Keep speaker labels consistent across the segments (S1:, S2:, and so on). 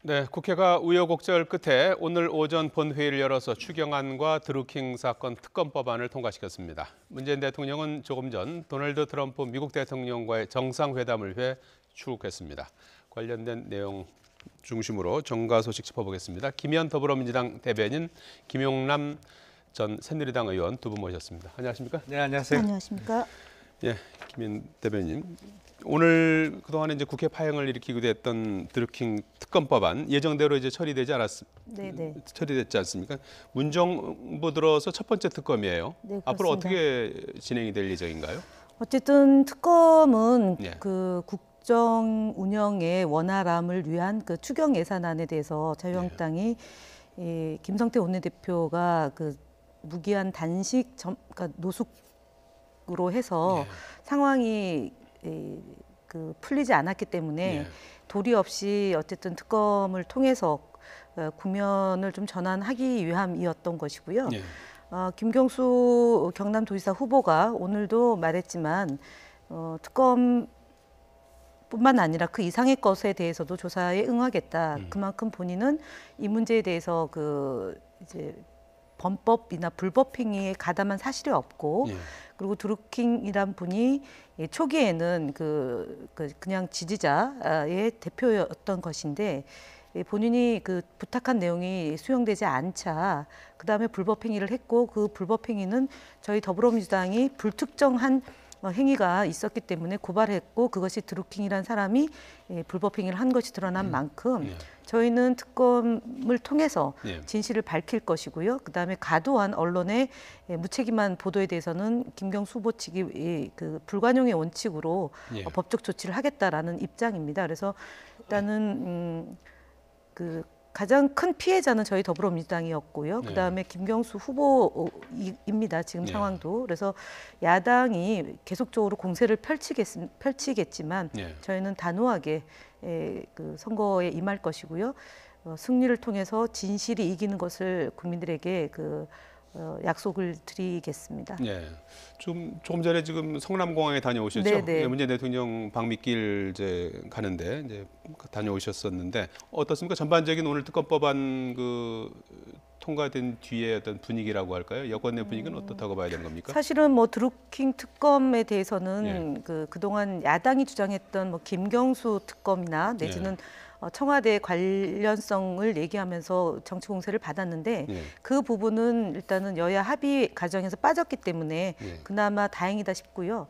S1: 네, 국회가 우여곡절 끝에 오늘 오전 본회의를 열어서 추경안과 드루킹 사건 특검법안을 통과시켰습니다. 문재인 대통령은 조금 전 도널드 트럼프 미국 대통령과의 정상회담을 위해 출국했습니다. 관련된 내용 중심으로 정가 소식 짚어보겠습니다. 김현 더불어민주당 대변인, 김용남 전 새누리당 의원 두 분 모셨습니다. 안녕하십니까?
S2: 네, 안녕하세요.
S3: 안녕하십니까?
S1: 예, 김현 대변인. 오늘 그동안에 이제 국회 파행을 일으키기도 했던 드루킹 특검법안 예정대로 이제
S3: 네네.
S1: 처리됐지 않습니까? 문정부 들어서 첫 번째 특검이에요.
S3: 네,
S1: 앞으로
S3: 그렇습니다.
S1: 어떻게 진행이 될 예정인가요?
S3: 어쨌든 특검은
S1: 예.
S3: 그 국정 운영의 원활함을 위한 그 추경 예산안에 대해서 자유한국당이 김성태 원내대표가 그 무기한 단식 그러니까 노숙으로 해서 상황이 그 풀리지 않았기 때문에 도리 없이 어쨌든 특검을 통해서 국면을 좀 전환하기 위함이었던 것이고요. 김경수 경남도지사 후보가 오늘도 말했지만 특검뿐만 아니라 그 이상의 것에 대해서도 조사에 응하겠다. 그만큼 본인은 이 문제에 대해서 그 이제 범법이나 불법 행위에 가담한 사실이 없고 그리고 드루킹이란 분이 초기에는 그냥 지지자의 대표였던 것인데 본인이 그 부탁한 내용이 수용되지 않자 그다음에 불법 행위를 했고 그 불법 행위는 저희 더불어민주당이 불특정한 행위가 있었기 때문에 고발했고 그것이 드루킹이라는 사람이 불법 행위를 한 것이 드러난 만큼 저희는 특검을 통해서 진실을 밝힐 것이고요. 그다음에 과도한 언론의 무책임한 보도에 대해서는 김경수 후보 측이 그 불관용의 원칙으로 법적 조치를 하겠다라는 입장입니다. 그래서 일단은 그 가장 큰 피해자는 저희 더불어민주당이었고요. 그다음에 김경수 후보입니다. 지금 상황도. 그래서 야당이 계속적으로 공세를 펼치겠지만 저희는 단호하게 그 선거에 임할 것이고요. 승리를 통해서 진실이 이기는 것을 국민들에게 약속을 드리겠습니다.
S1: 네. 조금 전에 지금 성남공항에 다녀오셨죠?
S3: 네네.
S1: 문재인 대통령 방미길 이제 가는데 이제 다녀오셨었는데 어떻습니까? 전반적인 오늘 특검법안 그 통과된 뒤에 어떤 분위기라고 할까요? 여권 내 분위기는 어떻다고 봐야 되는 겁니까?
S3: 사실은 뭐 드루킹 특검에 대해서는 그동안 야당이 주장했던 뭐 김경수 특검이나 내지는 청와대 관련성을 얘기하면서 정치 공세를 받았는데 그 부분은 일단은 여야 합의 과정에서 빠졌기 때문에 그나마 다행이다 싶고요.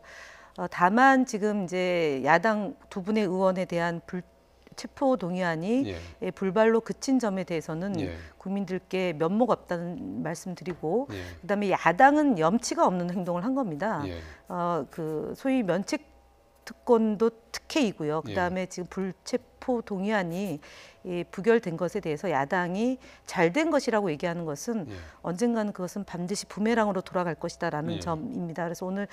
S3: 다만 지금 이제 야당 두 분의 의원에 대한 체포 동의안이 불발로 그친 점에 대해서는 국민들께 면목 없다는 말씀드리고 그다음에 야당은 염치가 없는 행동을 한 겁니다. 그 소위 면책 특권도 특혜이고요. 그다음에 지금 불체포 동의안이 부결된 것에 대해서 야당이 잘된 것이라고 얘기하는 것은 언젠가는 그것은 반드시 부메랑으로 돌아갈 것이다라는 점입니다. 그래서 오늘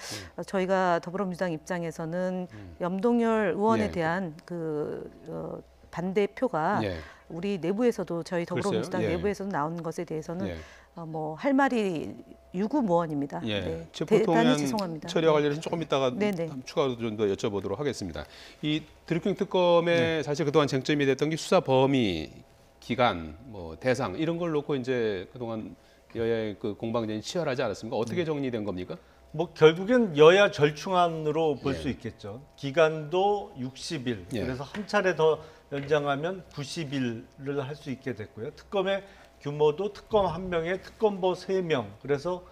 S3: 저희가 더불어민주당 입장에서는 염동열 의원에 대한 반대표가 우리 내부에서도 저희 더불어민주당 내부에서도 나온 것에 대해서는 뭐 할 말이 유구무원입니다. 대단히 죄송합니다.
S1: 처리와 관련해서 조금 이따가 추가로 좀 더 여쭤보도록 하겠습니다. 이 드루킹 특검의 사실 그동안 쟁점이 됐던 게 수사 범위, 기간, 뭐 대상 이런 걸 놓고 이제 그동안 여야의 그 공방전이 치열하지 않았습니까? 어떻게 정리된 겁니까?
S2: 뭐 결국엔 여야 절충안으로 볼 수 있겠죠. 기간도 60일, 그래서 한 차례 더 연장하면 90일을 할 수 있게 됐고요. 특검의 규모도 특검 1명에 특검보 3명. 그래서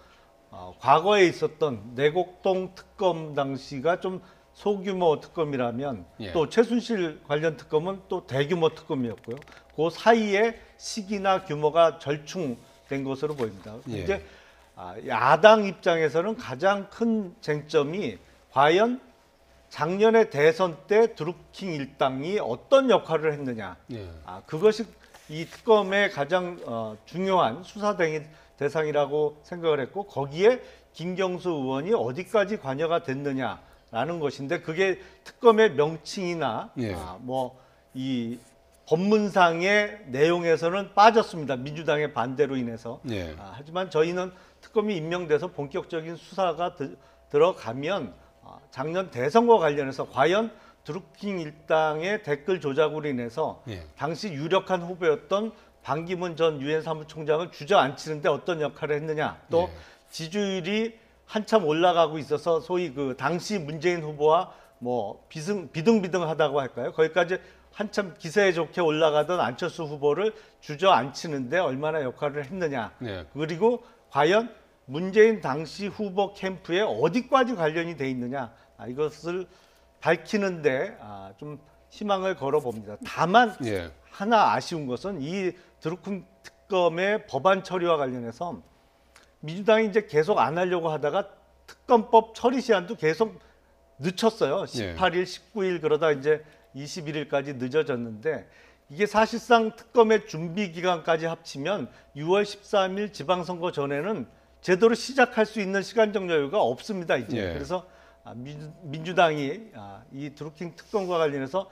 S2: 과거에 있었던 내곡동 특검 당시가 좀 소규모 특검이라면 또 최순실 관련 특검은 또 대규모 특검이었고요. 그 사이에 시기나 규모가 절충된 것으로 보입니다. 이제 야당 입장에서는 가장 큰 쟁점이 과연 작년에 대선 때 드루킹 일당이 어떤 역할을 했느냐. 그것이 이 특검의 가장 중요한 수사 대상이라고 생각을 했고 거기에 김경수 의원이 어디까지 관여가 됐느냐라는 것인데 그게 특검의 명칭이나 뭐 이 법문상의 내용에서는 빠졌습니다. 민주당의 반대로 인해서. 하지만 저희는 특검이 임명돼서 본격적인 수사가 들어가면 작년 대선과 관련해서 과연 드루킹 일당의 댓글 조작으로 인해서
S1: 예.
S2: 당시 유력한 후보였던 반기문 전 유엔 사무총장을 주저앉히는데 어떤 역할을 했느냐. 또
S1: 예.
S2: 지지율이 한참 올라가고 있어서 소위 그 당시 문재인 후보와 뭐 비등비등하다고 할까요? 거기까지 한참 기세에 좋게 올라가던 안철수 후보를 주저앉히는데 얼마나 역할을 했느냐.
S1: 예.
S2: 그리고 과연 문재인 당시 후보 캠프에 어디까지 관련이 돼 있느냐. 이것을 밝히는데 좀 희망을 걸어봅니다. 다만
S1: 예.
S2: 하나 아쉬운 것은 이 드루킹 특검의 법안 처리와 관련해서 민주당이 이제 계속 안 하려고 하다가 특검법 처리 시한도 계속 늦췄어요. 18일, 19일 그러다 이제 21일까지 늦어졌는데 이게 사실상 특검의 준비 기간까지 합치면 6월 13일 지방선거 전에는 제대로 시작할 수 있는 시간적 여유가 없습니다. 이제
S1: 예.
S2: 그래서 민주당이 이 드루킹 특검과 관련해서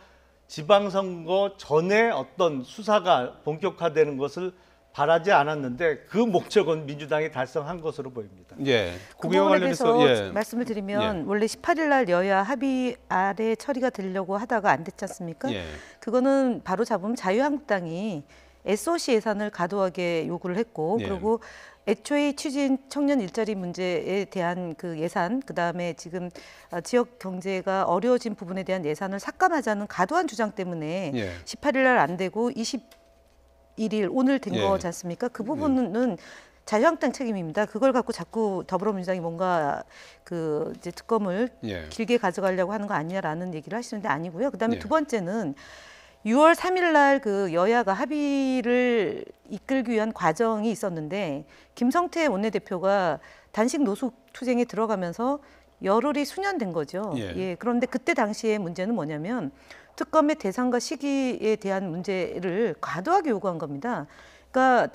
S2: 지방선거 전에 어떤 수사가 본격화되는 것을 바라지 않았는데 그 목적은 민주당이 달성한 것으로 보입니다.
S1: 예.
S3: 그
S1: 그거와
S3: 부분에 대해서
S1: 관련해서
S3: 말씀을 드리면 원래 18일 날 여야 합의 아래 처리가 되려고 하다가 안 됐지 않습니까?
S1: 예.
S3: 그거는 바로 잡으면 자유한국당이 SOC 예산을 과도하게 요구를 했고
S1: 예.
S3: 그리고 애초에 취진 청년 일자리 문제에 대한 그 예산, 그다음에 지금 지역 경제가 어려워진 부분에 대한 예산을 삭감하자는 과도한 주장 때문에
S1: 예.
S3: 18일 날 안 되고 21일 오늘 된
S1: 예.
S3: 거지 않습니까? 그 부분은 자유한국당 책임입니다. 그걸 갖고 자꾸 더불어민주당이 뭔가 그 이제 특검을
S1: 예.
S3: 길게 가져가려고 하는 거 아니냐라는 얘기를 하시는데 아니고요. 그다음에
S1: 예.
S3: 두 번째는 6월 3일 날 그 여야가 합의를 이끌기 위한 과정이 있었는데 김성태 원내대표가 단식 노숙 투쟁에 들어가면서 열흘이 수년된 거죠.
S1: 예.
S3: 그런데 그때 당시에 문제는 뭐냐면 특검의 대상과 시기에 대한 문제를 과도하게 요구한 겁니다. 그러니까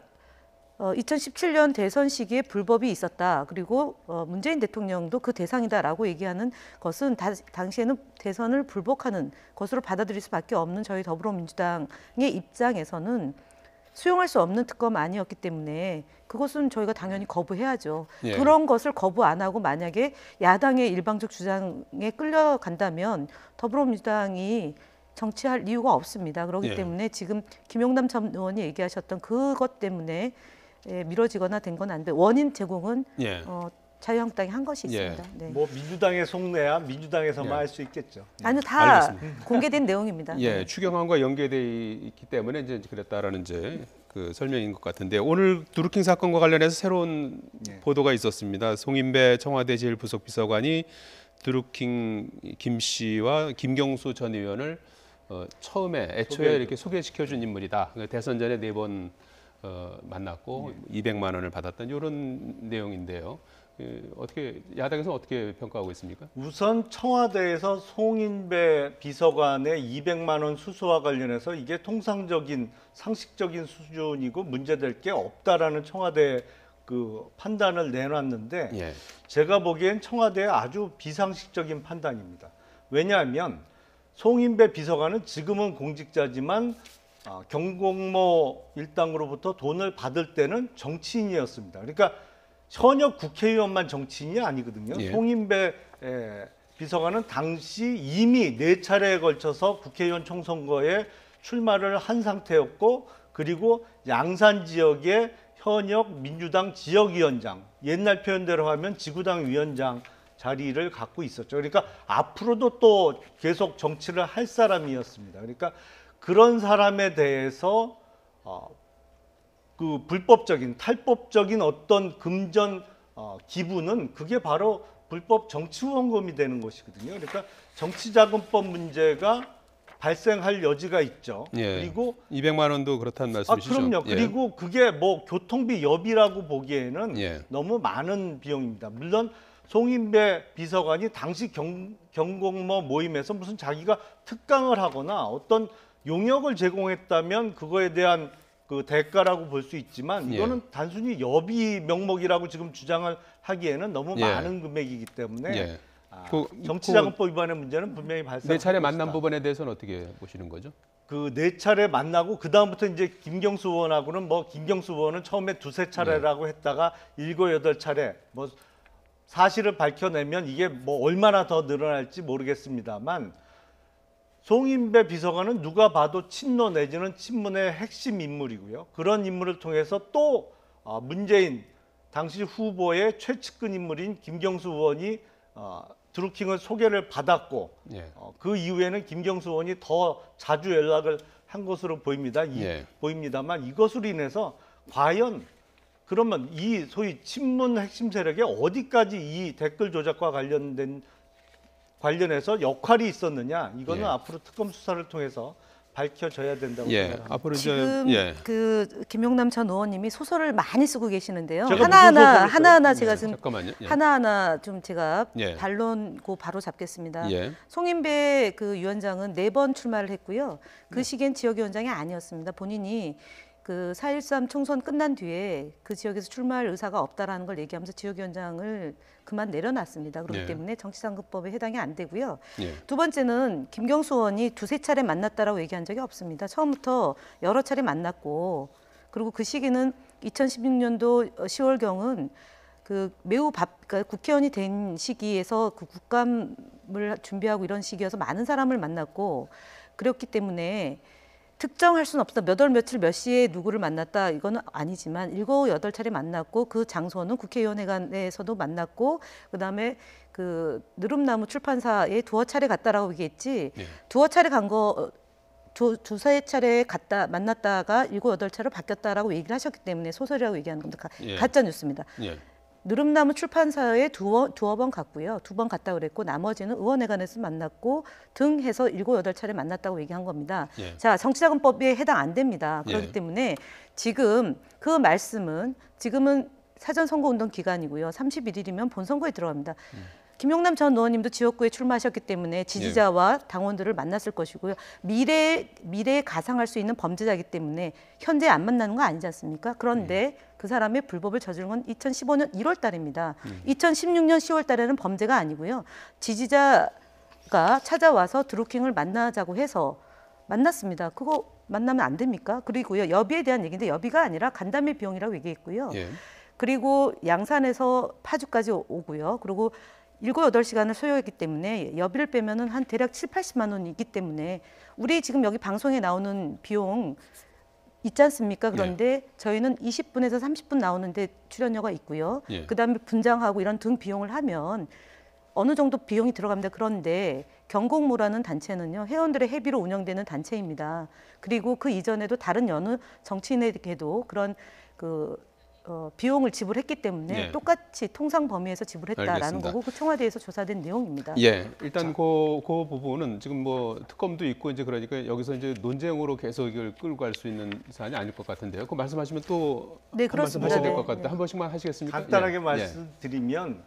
S3: 2017년 대선 시기에 불법이 있었다. 그리고 문재인 대통령도 그 대상이다라고 얘기하는 것은 당시에는 대선을 불복하는 것으로 받아들일 수밖에 없는 저희 더불어민주당의 입장에서는 수용할 수 없는 특검 아니었기 때문에 그것은 저희가 당연히 거부해야죠.
S1: 예.
S3: 그런 것을 거부 안 하고 만약에 야당의 일방적 주장에 끌려간다면 더불어민주당이 정치할 이유가 없습니다. 그렇기
S1: 예.
S3: 때문에 지금 김용남 전 의원이 얘기하셨던 그것 때문에 미뤄지거나 된 건 안 돼. 원인 제공은
S1: 예.
S3: 자유한국당이 한 것이
S1: 예.
S3: 있습니다. 네.
S2: 뭐 민주당의 속내야 민주당에서만
S1: 예.
S2: 할 수 있겠죠.
S3: 아니요, 다
S1: 알겠습니다.
S3: 공개된 내용입니다.
S1: 예,
S3: 네.
S1: 추경안과 연계돼 있기 때문에 이제 그랬다라는 이제 그 설명인 것 같은데 오늘 드루킹 사건과 관련해서 새로운
S2: 예.
S1: 보도가 있었습니다. 송인배 청와대 제1부속비서관이 드루킹 김 씨와 김경수 전 의원을 처음에 애초에 이렇게 소개시켜준 인물이다. 대선 전에 4번 만났고 200만 원을 받았던 이런 내용인데요. 어떻게 야당에서 어떻게 평가하고 있습니까?
S2: 우선 청와대에서 송인배 비서관의 200만 원 수수와 관련해서 이게 통상적인 상식적인 수준이고 문제될 게 없다라는 청와대 그 판단을 내놨는데
S1: 예.
S2: 제가 보기엔 청와대의 아주 비상식적인 판단입니다. 왜냐하면 송인배 비서관은 지금은 공직자지만 경공모 일당으로부터 돈을 받을 때는 정치인이었습니다. 그러니까 현역 국회의원만 정치인이 아니거든요.
S1: 예.
S2: 송인배 비서관은 당시 이미 4차례에 걸쳐서 국회의원 총선거에 출마를 한 상태였고 그리고 양산 지역의 현역 민주당 지역위원장, 옛날 표현대로 하면 지구당 위원장 자리를 갖고 있었죠. 그러니까 앞으로도 또 계속 정치를 할 사람이었습니다. 그러니까 그런 사람에 대해서 그 불법적인 탈법적인 어떤 금전 기부는 그게 바로 불법 정치 후원금이 되는 것이거든요. 그러니까 정치자금법 문제가 발생할 여지가 있죠.
S1: 예.
S2: 그리고
S1: 200만 원도 그렇다는 말씀이시죠?
S2: 그럼요.
S1: 예.
S2: 그리고 그게 뭐 교통비 여비라고 보기에는
S1: 예.
S2: 너무 많은 비용입니다. 물론 송인배 비서관이 당시 경공모 모임에서 무슨 자기가 특강을 하거나 어떤 용역을 제공했다면 그거에 대한 그 대가라고 볼 수 있지만 이거는 단순히 여비 명목이라고 지금 주장을 하기에는 너무 많은 금액이기 때문에
S1: 예.
S2: 정치자금법 위반의 문제는 분명히 발생할
S1: 4차례 만난
S2: 것이다.
S1: 부분에 대해서는 어떻게 보시는 거죠?
S2: 그 4차례 만나고 그 다음부터 이제 김경수 의원하고는 뭐 김경수 의원은 처음에 2~3차례라고 했다가 7~8차례 뭐 사실을 밝혀내면 이게 뭐 얼마나 더 늘어날지 모르겠습니다만 송인배 비서관은 누가 봐도 친노 내지는 친문의 핵심 인물이고요. 그런 인물을 통해서 또 문재인 당시 후보의 최측근 인물인 김경수 의원이 드루킹을 소개를 받았고
S1: 예.
S2: 그 이후에는 김경수 의원이 더 자주 연락을 한 것으로 보입니다. 보입니다만 이것으로 인해서 과연 그러면 이 소위 친문 핵심 세력에 어디까지 이 댓글 조작과 관련해서 역할이 있었느냐 이거는
S1: 예.
S2: 앞으로 특검 수사를 통해서 밝혀져야 된다고
S1: 예.
S2: 생각합니다.
S1: 앞으로 이제
S3: 지금 그 김용남 전 의원님이 소설을 많이 쓰고 계시는데요.
S2: 제가
S3: 하나하나
S2: 무슨
S3: 제가
S2: 소설을
S3: 지금
S1: 잠깐만요. 예.
S3: 하나하나 좀 제가
S1: 예.
S3: 반론고 바로 잡겠습니다.
S1: 예.
S3: 송인배 그 위원장은 4번 출마를 했고요. 그 시기엔 지역위원장이 아니었습니다. 본인이 그 4.13 총선 끝난 뒤에 그 지역에서 출마할 의사가 없다라는 걸 얘기하면서 지역위원장을 그만 내려놨습니다. 그렇기
S1: 예.
S3: 때문에 정치상급법에 해당이 안 되고요.
S1: 예.
S3: 두 번째는 김경수 의원이 2~3차례 만났다라고 얘기한 적이 없습니다. 처음부터 여러 차례 만났고 그리고 그 시기는 2016년도 10월경은 그 매우 그러니까 국회의원이 된 시기에서 그 국감을 준비하고 이런 시기여서 많은 사람을 만났고 그렇기 때문에 특정할 수는 없다. 몇 월 며칠 몇 시에 누구를 만났다 이거는 아니지만 7, 8차례 만났고 그 장소는 국회의원회관에서도 만났고 그다음에 그 느릅나무 출판사에 2차례 갔다라고 얘기했지.
S1: 예.
S3: 2차례 간 거 두세 차례 갔다 만났다가 7, 8차례로 바뀌었다라고 얘기를 하셨기 때문에 소설이라고 얘기하는 겁니다.
S1: 예.
S3: 가짜 뉴스입니다.
S1: 예.
S3: 느릅나무 출판사에 두어 번 갔고요. 2번 갔다 그랬고 나머지는 의원회관에서 만났고 등 해서 7, 8차례 만났다고 얘기한 겁니다.
S1: 예.
S3: 자, 정치자금법에 해당 안 됩니다. 그렇기
S1: 예.
S3: 때문에 지금 그 말씀은 지금은 사전선거운동 기간이고요. 31일이면 본선거에 들어갑니다. 김용남 전 의원님도 지역구에 출마하셨기 때문에 지지자와 당원들을 만났을 것이고요. 미래에 가상할 수 있는 범죄자이기 때문에 현재 안 만나는 거 아니지 않습니까? 그런데 그 사람의 불법을 저지른 건 2015년 1월 달입니다. 2016년 10월 달에는 범죄가 아니고요. 지지자가 찾아와서 드루킹을 만나자고 해서 만났습니다. 그거 만나면 안 됩니까? 그리고요. 여비에 대한 얘기인데 여비가 아니라 간담회 비용이라고 얘기했고요.
S1: 예.
S3: 그리고 양산에서 파주까지 오고요. 그리고 7, 8시간을 소요했기 때문에 여비를 빼면은 한 대략 7, 80만 원이기 때문에 우리 지금 여기 방송에 나오는 비용 있지 않습니까? 그런데 저희는 20분에서 30분 나오는데 출연료가 있고요.
S1: 예.
S3: 그다음에 분장하고 이런 등 비용을 하면 어느 정도 비용이 들어갑니다. 그런데 경공모라는 단체는요. 회원들의 회비로 운영되는 단체입니다. 그리고 그 이전에도 다른 여느 정치인에게도 그런 비용을 지불했기 때문에
S1: 예.
S3: 똑같이 통상 범위에서 지불했다라는
S1: 알겠습니다.
S3: 거고 그 청와대에서 조사된 내용입니다.
S1: 예, 일단 그 부분은 지금 뭐 특검도 있고 이제 그러니까 여기서 이제 논쟁으로 계속 이걸 끌고 갈 수 있는 사안이 아닐 것 같은데요. 그 말씀하시면 또
S3: 네,
S1: 한 말씀
S3: 그렇습니다.
S1: 하셔야 될
S3: 네,
S1: 것 같은데
S3: 네.
S1: 한 번씩만 하시겠습니까?
S2: 간단하게
S1: 예.
S2: 말씀드리면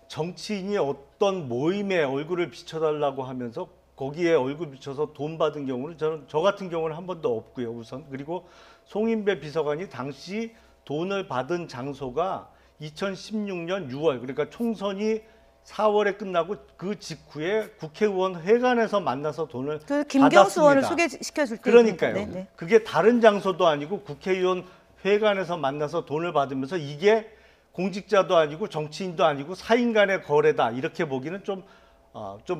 S2: 정치인이 어떤 모임에 얼굴을 비춰달라고 하면서 거기에 얼굴 비춰서 돈 받은 경우는 저 같은 경우는 한 번도 없고요. 우선 그리고 송인배 비서관이 당시 돈을 받은 장소가 2016년 6월 그러니까 총선이 4월에 끝나고 그 직후에 국회의원 회관에서 만나서 돈을
S3: 그 김경수 의원을
S2: 받았습니다.
S3: 소개시켜 줄 때
S2: 그러니까요.
S3: 네, 네.
S2: 그게 다른 장소도 아니고 국회의원 회관에서 만나서 돈을 받으면서 이게 공직자도 아니고 정치인도 아니고 사인 간의 거래다 이렇게 보기는 좀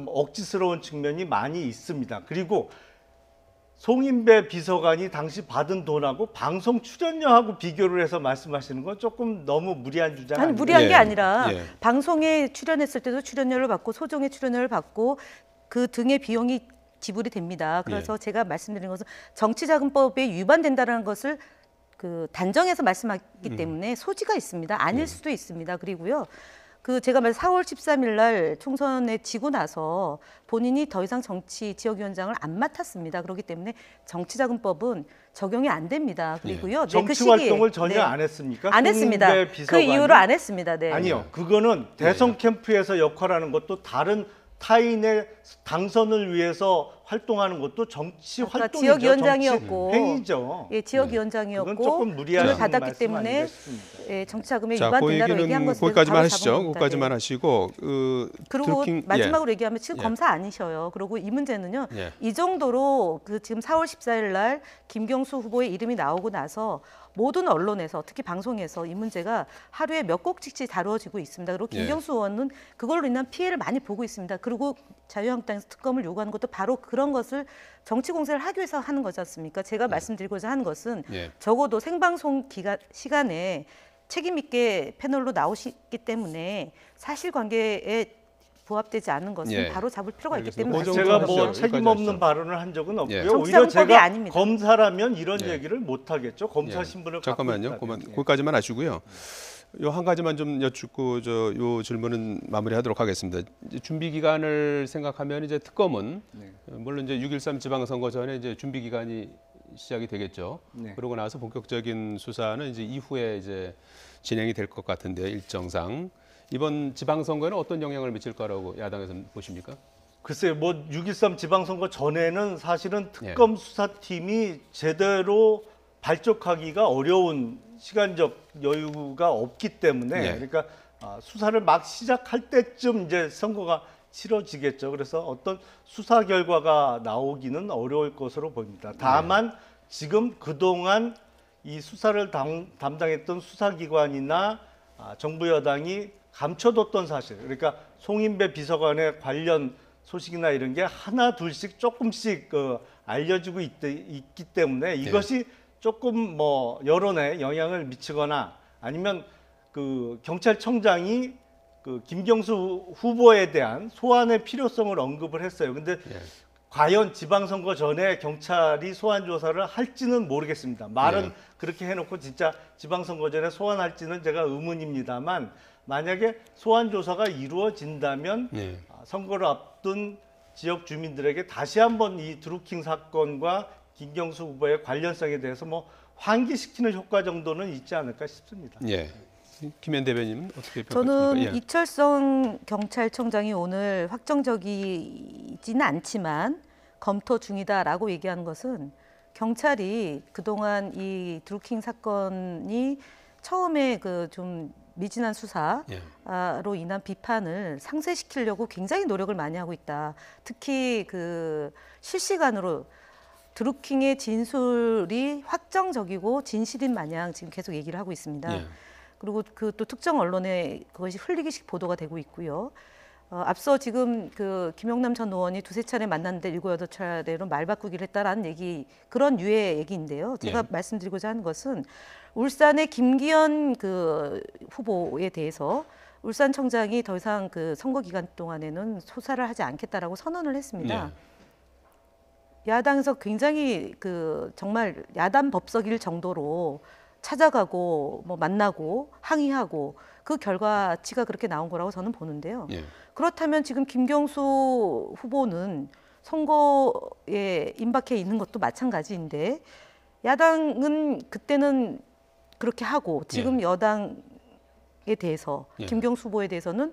S2: 억지스러운 측면이 많이 있습니다. 그리고 송인배 비서관이 당시 받은 돈하고 방송 출연료하고 비교를 해서 말씀하시는 건 조금 너무 무리한 주장
S3: 아니
S2: 아니에요?
S3: 무리한
S1: 예,
S3: 게 아니라
S1: 예.
S3: 방송에 출연했을 때도 출연료를 받고 소정의 출연료를 받고 그 등의 비용이 지불이 됩니다. 그래서
S1: 예.
S3: 제가 말씀드린 것은 정치자금법에 위반된다는 것을 그 단정해서 말씀하기 때문에 소지가 있습니다. 아닐 수도 있습니다. 그리고요. 그 제가 말 4월 13일 날 총선에 지고 나서 본인이 더 이상 정치 지역위원장을 안 맡았습니다. 그렇기 때문에 정치자금법은 적용이 안 됩니다. 그리고요. 네,
S2: 정치
S3: 그 시기에,
S2: 활동을 전혀
S3: 네.
S2: 안 했습니까?
S3: 안 했습니다.
S2: 송인배
S3: 그
S2: 비서관이?
S3: 이후로 안 했습니다. 네.
S2: 아니요. 그거는 대선 캠프에서 역할하는 것도 다른 타인의 당선을 위해서 활동하는 것도 정치
S3: 아까
S2: 활동이죠.
S3: 지역위원장이었고,
S2: 정치 행위죠.
S3: 예, 지역위원장이었고
S2: 그건 조금 무리한
S3: 돈을 받았기
S2: 말씀
S3: 때문에
S2: 아닌가 싶습니다.
S3: 예, 정치자금에
S1: 자, 그
S3: 위반된다고 얘기한
S1: 얘기는
S3: 것에
S1: 거기까지만
S3: 바로
S1: 하시죠.
S3: 잡은 겁니다.
S1: 거기까지만
S3: 네.
S1: 하시고
S3: 그리고
S1: 드루킹,
S3: 마지막으로 얘기하면 지금
S1: 예.
S3: 검사 아니셔요. 그리고 이 문제는요.
S1: 예.
S3: 이 정도로 그 지금 4월 14일 날 김경수 후보의 이름이 나오고 나서 모든 언론에서 특히 방송에서 이 문제가 하루에 몇 꼭지씩 다루어지고 있습니다. 그리고
S1: 예.
S3: 김경수 의원은 그걸로 인한 피해를 많이 보고 있습니다. 그리고 자유한국당에서 특검을 요구하는 것도 바로 그런 그런 것을 정치 공세를 하기 위해서 하는 거지 않습니까? 제가 말씀드리고자 하는 것은
S1: 예.
S3: 적어도 생방송 시간에 책임 있게 패널로 나오시기 때문에 사실관계에 부합되지 않은 것은
S1: 예.
S3: 바로 잡을 필요가 있기
S1: 알겠습니다.
S3: 때문에
S1: 그 정도
S2: 제가
S1: 하시죠.
S2: 뭐 책임
S1: 여기까지
S2: 없는
S1: 하시죠.
S2: 발언을 한 적은 없고요.
S1: 예.
S2: 오히려
S3: 정치자금법이
S2: 제가
S3: 아닙니다.
S2: 검사라면 이런
S1: 예.
S2: 얘기를 못 하겠죠. 검사
S1: 예.
S2: 신분을
S1: 잠깐만요.
S2: 갖고 있다면. 예.
S1: 거기까지만 하시고요. 요 한 가지만 좀 여쭙고 요 질문은 마무리하도록 하겠습니다. 이제 준비 기간을 생각하면 이제 특검은
S2: 네.
S1: 물론 이제 6.13 지방선거 전에 이제 준비 기간이 시작이 되겠죠.
S2: 네.
S1: 그러고 나서 본격적인 수사는 이제 이후에 이제 진행이 될 것 같은데 일정상 이번 지방선거에는 어떤 영향을 미칠 거라고 야당에서는 보십니까?
S2: 글쎄요, 뭐 6.13 지방선거 전에는 사실은
S1: 예.
S2: 특검 수사팀이 제대로 발족하기가 어려운 시간적 여유가 없기 때문에
S1: 예.
S2: 그러니까 수사를 막 시작할 때쯤 이제 선거가 치러지겠죠. 그래서 어떤 수사 결과가 나오기는 어려울 것으로 보입니다. 다만 지금 그동안 이 수사를 담당했던 수사기관이나 정부 여당이 감춰뒀던 사실, 그러니까 송인배 비서관의 관련 소식이나 이런 게 하나 둘씩 조금씩 알려지고 있기 때문에 이것이 조금 뭐 여론에 영향을 미치거나 아니면 그 경찰청장이 그 김경수 후보에 대한 소환의 필요성을 언급을 했어요. 근데 과연 지방선거 전에 경찰이 소환 조사를 할지는 모르겠습니다. 말은 그렇게 해놓고 진짜 지방선거 전에 소환할지는 제가 의문입니다만 만약에 소환 조사가 이루어진다면 선거를 앞둔 지역 주민들에게 다시 한번 이 드루킹 사건과 김경수 후보의 관련성에 대해서 뭐 환기시키는 효과 정도는 있지 않을까 싶습니다.
S1: 예. 김현 대변인 어떻게
S3: 저는
S1: 평가하십니까? 예.
S3: 이철성 경찰청장이 오늘 확정적이지는 않지만 검토 중이다라고 얘기하는 것은 경찰이 그동안 이 드루킹 사건이 처음에 그 좀 미진한 수사로 인한 비판을 상쇄시키려고 굉장히 노력을 많이 하고 있다. 특히 그 실시간으로 드루킹의 진술이 확정적이고 진실인 마냥 지금 계속 얘기를 하고 있습니다. 그리고 그 또 특정 언론에 그것이 흘리기식 보도가 되고 있고요. 앞서 지금 그 김영남 전 의원이 두세 차례 만났는데 7, 8차례로 말 바꾸기를 했다라는 얘기, 그런 유의 얘기인데요. 제가 말씀드리고자 하는 것은 울산의 김기현 그 후보에 대해서 울산청장이 더 이상 그 선거 기간 동안에는 수사를 하지 않겠다라고 선언을 했습니다. 야당에서 굉장히 그 정말 야단 법석일 정도로 찾아가고 뭐 만나고 항의하고 그 결과치가 그렇게 나온 거라고 저는 보는데요. 그렇다면 지금 김경수 후보는 선거에 임박해 있는 것도 마찬가지인데 야당은 그때는 그렇게 하고 지금 여당에 대해서 김경수 후보에 대해서는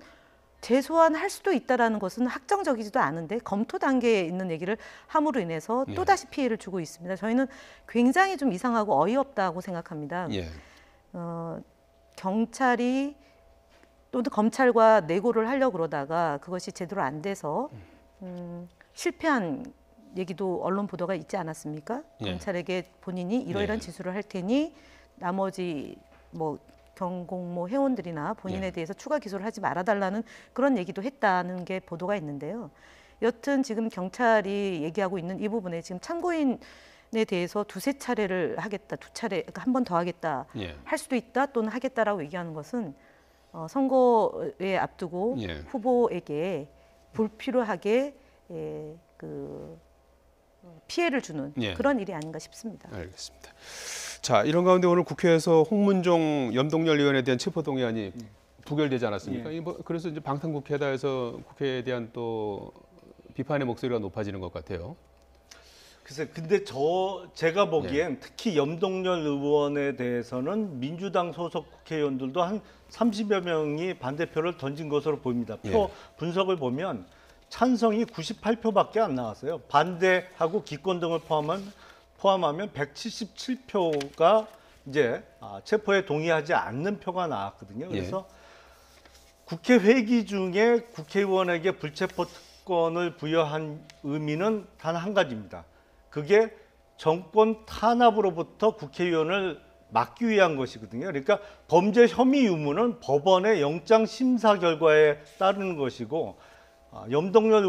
S3: 재소환할 수도 있다라는 것은 확정적이지도 않은데 검토 단계에 있는 얘기를 함으로 인해서 또다시 피해를 주고 있습니다. 저희는 굉장히 좀 이상하고 어이없다고 생각합니다. 경찰이 또는 검찰과 내고를 하려고 그러다가 그것이 제대로 안 돼서 실패한 얘기도 언론 보도가 있지 않았습니까? 검찰에게 본인이 이러이러한 지수를 할 테니 나머지 뭐 경공모 회원들이나 본인에 대해서 추가 기소를 하지 말아달라는 그런 얘기도 했다는 게 보도가 있는데요. 여튼 지금 경찰이 얘기하고 있는 이 부분에 지금 참고인에 대해서 두세 차례를 하겠다, 두 차례, 그러니까 한 번 더 하겠다, 할 수도 있다 또는 하겠다라고 얘기하는 것은 선거에 앞두고 후보에게 불필요하게 그 피해를 주는 그런 일이 아닌가 싶습니다.
S1: 알겠습니다. 자, 이런 가운데 오늘 국회에서 홍문종 염동열 의원에 대한 체포동의안이 부결되지 않았습니까? 그래서 이제 방탄국회다 해서 국회에 대한 또 비판의 목소리가 높아지는 것 같아요.
S2: 글쎄, 근데 제가 보기엔 특히 염동열 의원에 대해서는 민주당 소속 국회의원들도 한 30여 명이 반대표를 던진 것으로 보입니다. 표 분석을 보면 찬성이 98표밖에 안 나왔어요. 반대하고 기권 등을 포함하면 177표가 이제 체포에 동의하지 않는 표가 나왔거든요. 그래서 국회 회기 중에 국회의원에게 불체포 특권을 부여한 의미는 단 한 가지입니다. 그게 정권 탄압으로부터 국회의원을 막기 위한 것이거든요. 그러니까 범죄 혐의 유무는 법원의 영장 심사 결과에 따르는 것이고 염동열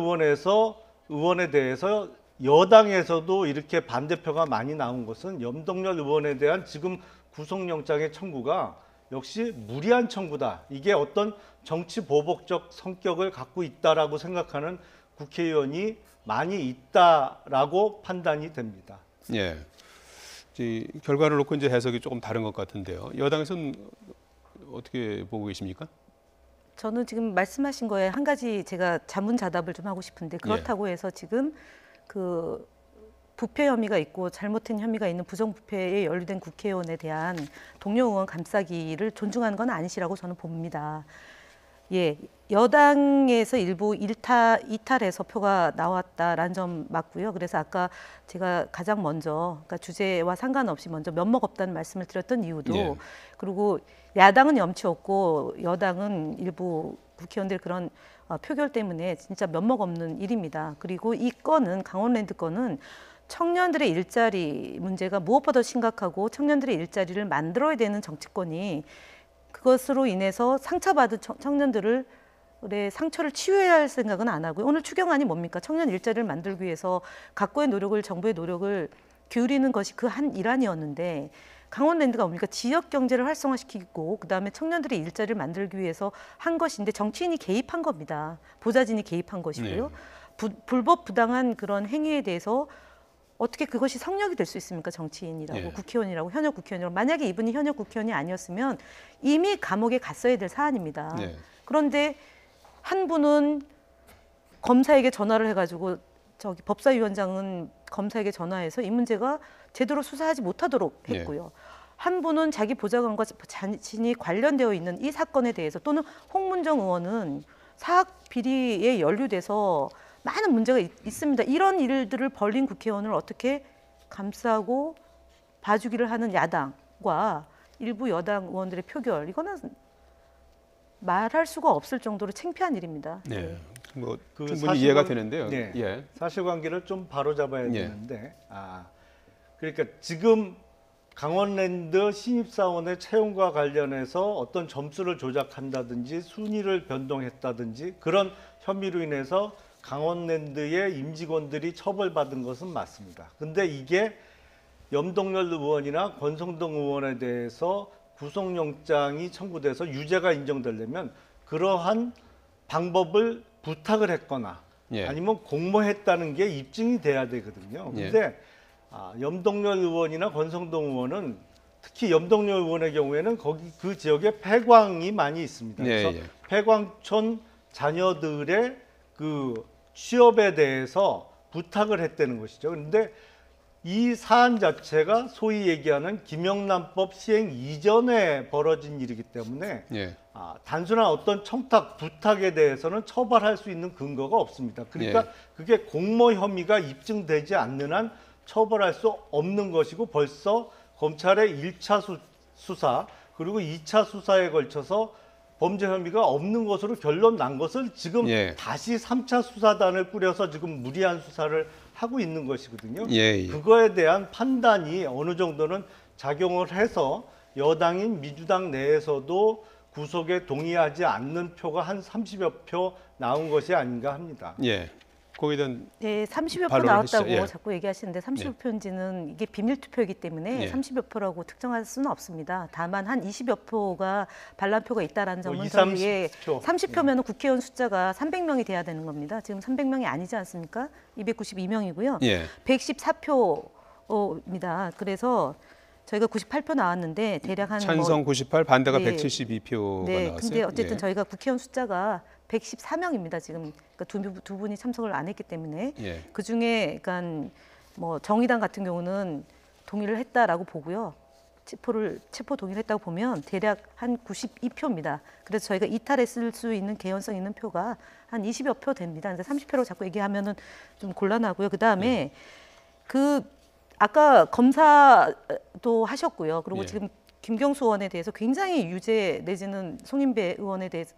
S2: 의원에 대해서 여당에서도 이렇게 반대표가 많이 나온 것은 염동열 의원에 대한 지금 구속영장의 청구가 역시 무리한 청구다. 이게 어떤 정치 보복적 성격을 갖고 있다라고 생각하는 국회의원이 많이 있다라고 판단이 됩니다.
S1: 예. 이 결과를 놓고 이제 해석이 조금 다른 것 같은데요. 여당에서는 어떻게 보고 계십니까?
S3: 저는 지금 말씀하신 거에 한 가지 제가 자문자답을 좀 하고 싶은데 그렇다고 해서 지금 그 부패 혐의가 있고 잘못된 혐의가 있는 부정부패에 연루된 국회의원에 대한 동료 의원 감싸기를 존중하는 건 아니시라고 저는 봅니다. 예, 여당에서 일부 이탈해서 표가 나왔다라는 점 맞고요. 그래서 아까 제가 가장 먼저, 그러니까 주제와 상관없이 먼저 면목 없다는 말씀을 드렸던 이유도 그리고 야당은 염치 없고 여당은 일부 국회의원들 그런 표결 때문에 진짜 면목 없는 일입니다. 그리고 이 건은 강원랜드 건은 청년들의 일자리 문제가 무엇보다 심각하고 청년들의 일자리를 만들어야 되는 정치권이 그것으로 인해서 상처받은 청년들의 상처를 치유해야 할 생각은 안 하고요. 오늘 추경안이 뭡니까? 청년 일자리를 만들기 위해서 각고의 노력을 정부의 노력을 기울이는 것이 그 한 일환이었는데 강원랜드가 뭡니까? 지역 경제를 활성화시키고 그다음에 청년들의 일자리를 만들기 위해서 한 것인데 정치인이 개입한 겁니다. 보좌진이 개입한 것이고요. 불법 부당한 그런 행위에 대해서 어떻게 그것이 성역이 될 수 있습니까? 정치인이라고 국회의원이라고 현역 국회의원이라고 만약에 이분이 현역 국회의원이 아니었으면 이미 감옥에 갔어야 될 사안입니다. 그런데 한 분은 검사에게 전화를 해가지고 저기 법사위원장은 검사에게 전화해서 이 문제가 제대로 수사하지 못하도록 했고요. 한 분은 자기 보좌관과 자신이 관련되어 있는 이 사건에 대해서 또는 홍문정 의원은 사학 비리에 연루돼서 많은 문제가 있습니다. 이런 일들을 벌린 국회의원을 어떻게 감싸고 봐주기를 하는 야당과 일부 여당 의원들의 표결, 이거는 말할 수가 없을 정도로 창피한 일입니다.
S1: 네, 뭐 충분히 이해가 되는데요.
S2: 사실관계를 좀 바로잡아야 되는데, 그러니까 지금 강원랜드 신입사원의 채용과 관련해서 어떤 점수를 조작한다든지 순위를 변동했다든지 그런 혐의로 인해서 강원랜드의 임직원들이 처벌받은 것은 맞습니다. 근데 이게 염동열 의원이나 권성동 의원에 대해서 구속영장이 청구돼서 유죄가 인정되려면 그러한 방법을 부탁을 했거나 아니면 공모했다는 게 입증이 돼야 되거든요. 근데 염동열 의원이나 권성동 의원은 특히 염동열 의원의 경우에는 거기 그 지역에 폐광이 많이 있습니다. 그래서 폐광촌 자녀들의 그 취업에 대해서 부탁을 했다는 것이죠. 그런데 이 사안 자체가 소위 얘기하는 김영란법 시행 이전에 벌어진 일이기 때문에 단순한 어떤 청탁, 부탁에 대해서는 처벌할 수 있는 근거가 없습니다. 그러니까 그게 공모 혐의가 입증되지 않는 한 처벌할 수 없는 것이고 벌써 검찰의 1차 수사 그리고 2차 수사에 걸쳐서 범죄 혐의가 없는 것으로 결론 난 것을 지금 다시 3차 수사단을 꾸려서 지금 무리한 수사를 하고 있는 것이거든요. 그거에 대한 판단이 어느 정도는 작용을 해서 여당인 민주당 내에서도 구속에 동의하지 않는 표가 한 30여 표 나온 것이 아닌가 합니다.
S1: 거기에 대한
S3: 30여 표 나왔다고 자꾸 얘기하시는데 30여 표인지는 이게 비밀 투표이기 때문에 30여 표라고 특정할 수는 없습니다. 다만 한 20여 표가 반란표가 있다라는 점은 저희의 30표면 국회의원 숫자가 300명이 돼야 되는 겁니다. 지금 300명이 아니지 않습니까? 292명이고요. 114표입니다. 그래서 저희가 98표 나왔는데 대략 한
S1: 찬성 98, 반대가 172표가 나왔어요.
S3: 근데 어쨌든 저희가 국회의원 숫자가 114명입니다. 지금 그러니까 두 분이 참석을 안 했기 때문에 그 중에 그러니까 뭐 정의당 같은 경우는 동의를 했다라고 보고요. 체포 동의를 했다고 보면 대략 한 92표입니다. 그래서 저희가 이탈했을 수 있는 개연성 있는 표가 한 20여 표 됩니다. 근데 30표로 자꾸 얘기하면은 좀 곤란하고요. 그 다음에 아까 검사도 하셨고요. 그리고 지금 김경수 의원에 대해서 굉장히 유죄 내지는 송인배 의원에 대해서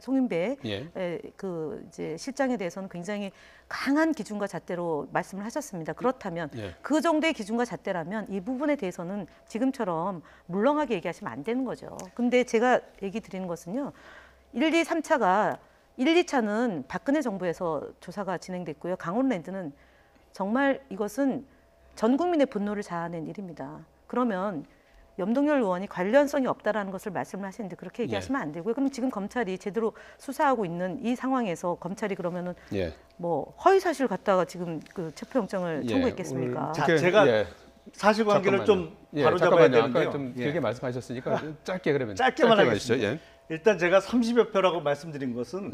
S3: 그 이제 실장에 대해서는 굉장히 강한 기준과 잣대로 말씀을 하셨습니다. 그렇다면 그 정도의 기준과 잣대라면 이 부분에 대해서는 지금처럼 물렁하게 얘기하시면 안 되는 거죠. 근데 제가 얘기 드리는 것은요. 1, 2, 3차가 1, 2차는 박근혜 정부에서 조사가 진행됐고요. 강원랜드는 정말 이것은 전 국민의 분노를 자아낸 일입니다. 그러면 염동열 의원이 관련성이 없다라는 것을 말씀하시는데 그렇게 얘기하시면 안 되고요. 그럼 지금 검찰이 제대로 수사하고 있는 이 상황에서 검찰이 그러면은 뭐 허위 사실 갖다가 지금 그 체포영장을 청구했겠습니까?
S2: 자, 제가 사실관계를 좀 바로잡아야 되는데요.
S1: 아까 좀 길게 말씀하셨으니까 짧게 그러면
S2: 짧게만
S1: 하시죠.
S2: 하겠습니다. 일단 제가 30여 표라고 말씀드린 것은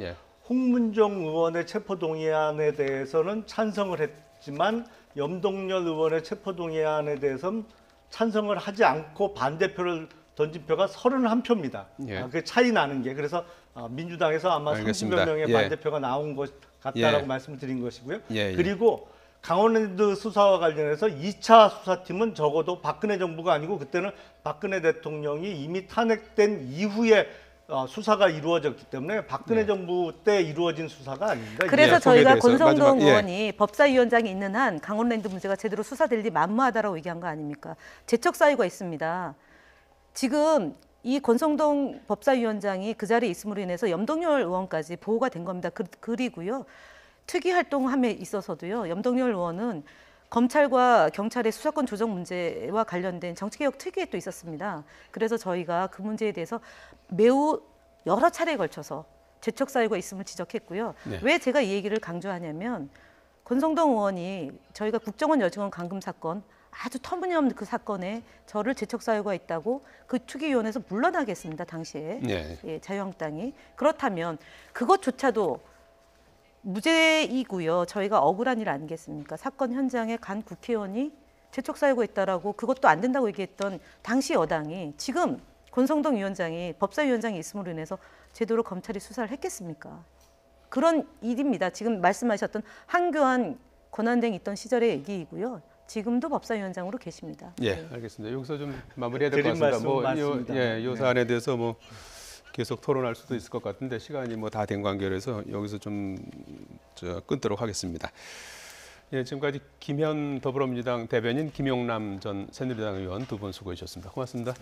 S2: 홍문종 의원의 체포동의안에 대해서는 찬성을 했지만 염동열 의원의 체포동의안에 대해서는 찬성을 하지 않고 반대표를 던진 표가 31표입니다. 그 차이 나는 게 그래서 민주당에서 아마 30여 명의 반대표가 나온 것 같다라고 말씀드린 것이고요. 그리고 강원랜드 수사와 관련해서 2차 수사팀은 적어도 박근혜 정부가 아니고 그때는 박근혜 대통령이 이미 탄핵된 이후에 수사가 이루어졌기 때문에 박근혜 정부 때 이루어진 수사가 아닙니다.
S3: 그래서 저희가 권성동 의원이 법사위원장이 있는 한 강원랜드 문제가 제대로 수사될 리 만무하다라고 얘기한 거 아닙니까? 재척 사유가 있습니다. 지금 이 권성동 법사위원장이 그 자리에 있음으로 인해서 염동열 의원까지 보호가 된 겁니다. 그리고요. 특위 활동함에 있어서도요. 염동열 의원은 검찰과 경찰의 수사권 조정 문제와 관련된 정치개혁 특위에 또 있었습니다. 그래서 저희가 그 문제에 대해서 매우 여러 차례에 걸쳐서 재척 사유가 있음을 지적했고요. 왜 제가 이 얘기를 강조하냐면 권성동 의원이 저희가 국정원 여직원 감금 사건 아주 터무니없는 그 사건에 저를 재척 사유가 있다고 그 특위위원회에서 물러나게 했습니다. 당시에 자유한국당이. 그렇다면 그것조차도 무죄이고요. 저희가 억울한 일 아니겠습니까? 사건 현장에 간 국회의원이 재척 사유가 있다라고 그것도 안 된다고 얘기했던 당시 여당이 지금 권성동 위원장이 법사위원장이 있음으로 인해서 제대로 검찰이 수사를 했겠습니까? 그런 일입니다. 지금 말씀하셨던 한교안 권한대행이 있던 시절의 얘기이고요. 지금도 법사위원장으로 계십니다.
S1: 알겠습니다. 여기서 좀 마무리해야 될 것 같습니다. 이 사안에 대해서 뭐 계속 토론할 수도 있을 것 같은데 시간이 뭐 다 된 관계라서 여기서 좀 끊도록 하겠습니다. 지금까지 김현 더불어민주당 대변인 김용남 전 새누리당 의원 두 분 수고해 주셨습니다. 고맙습니다.